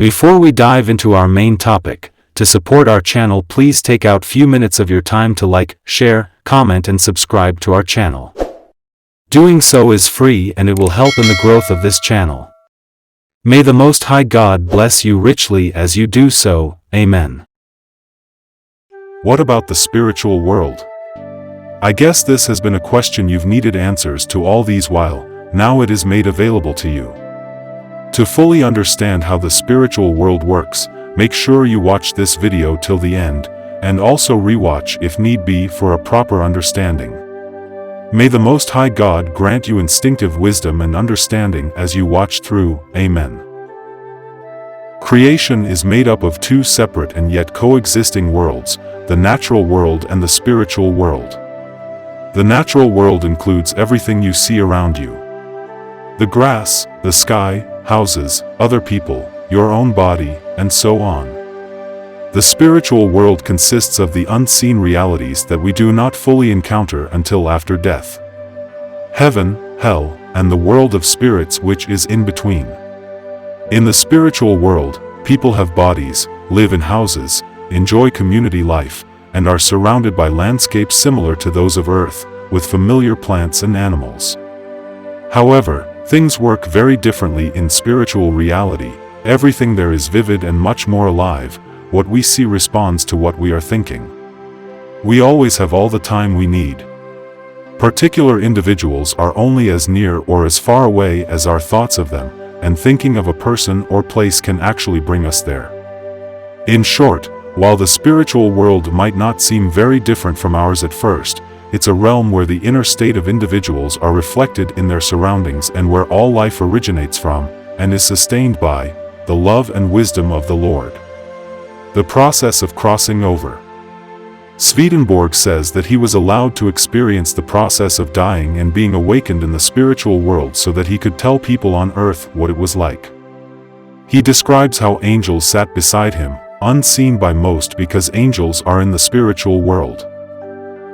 Before we dive into our main topic, to support our channel, please take out few minutes of your time to like, share, comment and subscribe to our channel. Doing so is free and it will help in the growth of this channel. May the Most High God bless you richly as you do so. Amen. What about the spiritual world? I guess this has been a question you've needed answers to all these while. Now it is made available to you. To fully understand how the spiritual world works, make sure you watch this video till the end, and also rewatch if need be for a proper understanding. May the Most High God grant you instinctive wisdom and understanding as you watch through. Amen. Creation is made up of two separate and yet coexisting worlds, the natural world and the spiritual world. The natural world includes everything you see around you. The grass, the sky, houses, other people, your own body, and so on. The spiritual world consists of the unseen realities that we do not fully encounter until after death. Heaven, hell, and the world of spirits which is in between. In the spiritual world, people have bodies, live in houses, enjoy community life, and are surrounded by landscapes similar to those of Earth, with familiar plants and animals. However, things work very differently in spiritual reality. Everything there is vivid and much more alive. What we see responds to what we are thinking. We always have all the time we need. Particular individuals are only as near or as far away as our thoughts of them, and thinking of a person or place can actually bring us there. In short, while the spiritual world might not seem very different from ours at first, it's a realm where the inner state of individuals are reflected in their surroundings and where all life originates from, and is sustained by, the love and wisdom of the Lord. The process of crossing over. Swedenborg says that he was allowed to experience the process of dying and being awakened in the spiritual world so that he could tell people on earth what it was like. He describes how angels sat beside him, unseen by most because angels are in the spiritual world.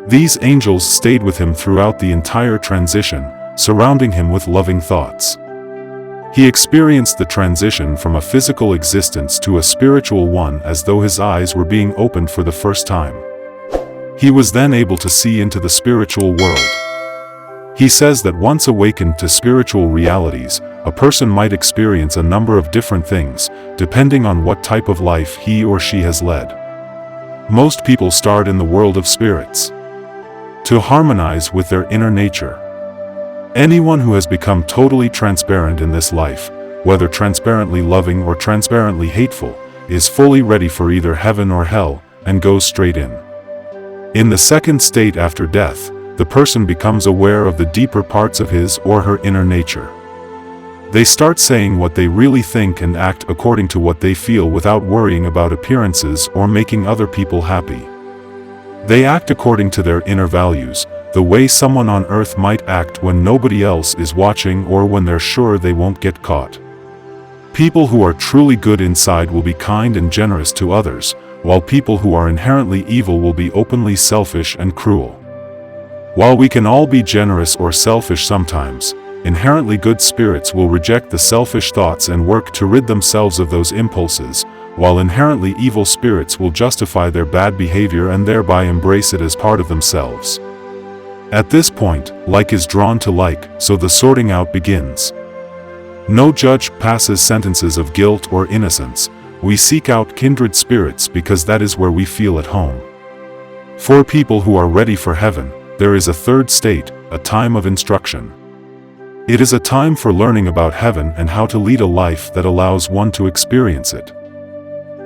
These angels stayed with him throughout the entire transition, surrounding him with loving thoughts. He experienced the transition from a physical existence to a spiritual one as though his eyes were being opened for the first time. He was then able to see into the spiritual world. He says that once awakened to spiritual realities, a person might experience a number of different things, depending on what type of life he or she has led. Most people start in the world of spirits, to harmonize with their inner nature. Anyone who has become totally transparent in this life, whether transparently loving or transparently hateful, is fully ready for either heaven or hell, and goes straight in. In the second state after death, the person becomes aware of the deeper parts of his or her inner nature. They start saying what they really think and act according to what they feel without worrying about appearances or making other people happy. They act according to their inner values, the way someone on earth might act when nobody else is watching or when they're sure they won't get caught. People who are truly good inside will be kind and generous to others, while people who are inherently evil will be openly selfish and cruel. While we can all be generous or selfish sometimes, inherently good spirits will reject the selfish thoughts and work to rid themselves of those impulses, while inherently evil spirits will justify their bad behavior and thereby embrace it as part of themselves. At this point, like is drawn to like, so the sorting out begins. No judge passes sentences of guilt or innocence. We seek out kindred spirits because that is where we feel at home. For people who are ready for heaven, there is a third state, a time of instruction. It is a time for learning about heaven and how to lead a life that allows one to experience it.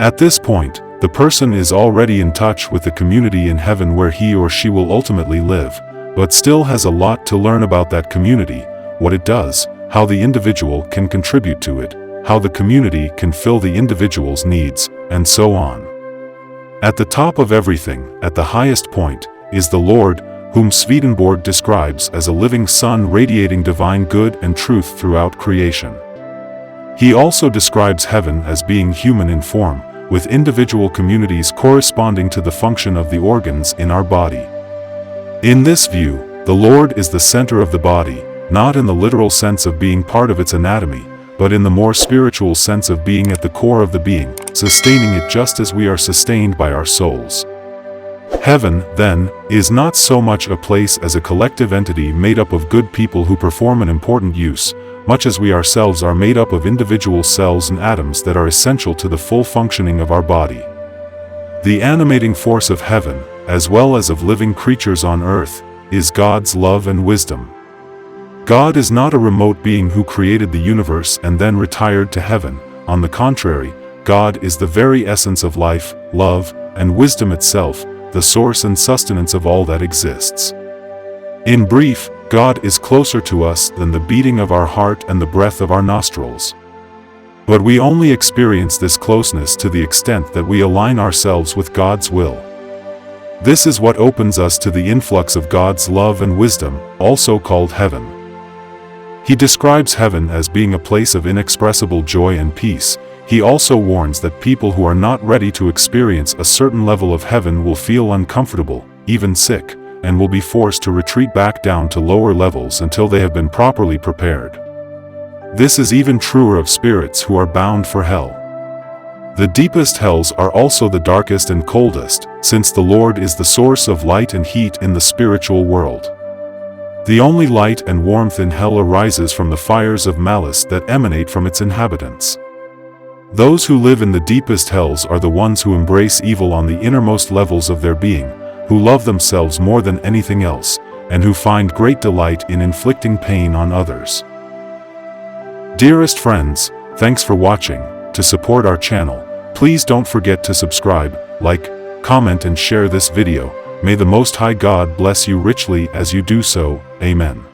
At this point, the person is already in touch with the community in heaven where he or she will ultimately live, but still has a lot to learn about that community, what it does, how the individual can contribute to it, how the community can fill the individual's needs, and so on. At the top of everything, at the highest point, is the Lord, whom Swedenborg describes as a living sun radiating divine good and truth throughout creation. He also describes heaven as being human in form, with individual communities corresponding to the function of the organs in our body. In this view, the Lord is the center of the body, not in the literal sense of being part of its anatomy, but in the more spiritual sense of being at the core of the being, sustaining it just as we are sustained by our souls. Heaven, then, is not so much a place as a collective entity made up of good people who perform an important use, much as we ourselves are made up of individual cells and atoms that are essential to the full functioning of our body. The animating force of heaven, as well as of living creatures on earth, is God's love and wisdom. God is not a remote being who created the universe and then retired to heaven. On the contrary, God is the very essence of life, love, and wisdom itself, the source and sustenance of all that exists. In brief, God is closer to us than the beating of our heart and the breath of our nostrils. But we only experience this closeness to the extent that we align ourselves with God's will. This is what opens us to the influx of God's love and wisdom, also called heaven. He describes heaven as being a place of inexpressible joy and peace. He also warns that people who are not ready to experience a certain level of heaven will feel uncomfortable, even sick, and will be forced to retreat back down to lower levels until they have been properly prepared. This is even truer of spirits who are bound for hell. The deepest hells are also the darkest and coldest, since the Lord is the source of light and heat in the spiritual world. The only light and warmth in hell arises from the fires of malice that emanate from its inhabitants. Those who live in the deepest hells are the ones who embrace evil on the innermost levels of their being, who love themselves more than anything else, and who find great delight in inflicting pain on others. Dearest friends, thanks for watching. To support our channel, please don't forget to subscribe, like, comment and share this video. May the Most High God bless you richly as you do so. Amen.